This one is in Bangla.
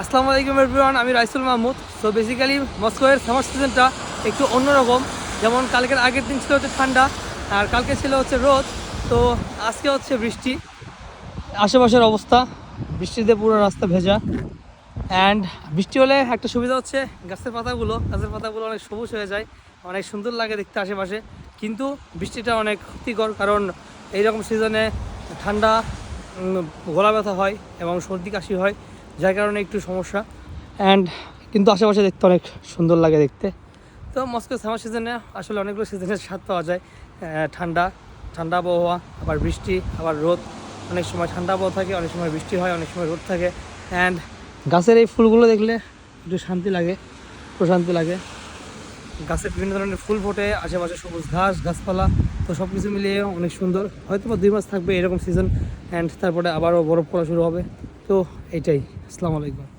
আসসালামু আলাইকুম এভরিওয়ান, আমি রাইসুল মাহমুদ। সো বেসিক্যালি মস্কোয়ের সামার সিজনটা একটু অন্যরকম। যেমন কালকের আগের দিন ছিল হচ্ছে ঠান্ডা, আর কালকে ছিল হচ্ছে রোদ, তো আজকে হচ্ছে বৃষ্টি। আশেপাশের অবস্থা বৃষ্টিতে পুরো রাস্তা ভেজা। অ্যান্ড বৃষ্টি হলে একটা সুবিধা হচ্ছে গাছের পাতাগুলো অনেক সবুজ হয়ে যায়, অনেক সুন্দর লাগে দেখতে আশেপাশে। কিন্তু বৃষ্টিটা অনেক ক্ষতিকর, কারণ এইরকম সিজনে ঠান্ডা, গলা ব্যথা হয় এবং সর্দি কাশি হয়, যার কারণে একটু সমস্যা। অ্যান্ড কিন্তু আশেপাশে দেখতে অনেক সুন্দর লাগে দেখতে। তো মস্কো সামার সিজনে আসলে অনেকগুলো সিজনের স্বাদ পাওয়া যায়। ঠান্ডা ঠান্ডা আবহাওয়া, আবার বৃষ্টি, আবার রোদ। অনেক সময় ঠান্ডা আবহাওয়া থাকে, অনেক সময় বৃষ্টি হয়, অনেক সময় রোদ থাকে। অ্যান্ড গাছের এই ফুলগুলো দেখলে একটু শান্তি লাগে, প্রশান্তি লাগে। গাছে বিভিন্ন ধরনের ফুল ফোটে, আশেপাশে সবুজ ঘাস গাছপালা, তো সব কিছু মিলিয়ে অনেক সুন্দর। হয়তো বা 2 মাস থাকবে এরকম সিজন, অ্যান্ড তারপরে আবারও বরফ পড়া শুরু হবে। তো এইটাই। আসসালামু আলাইকুম।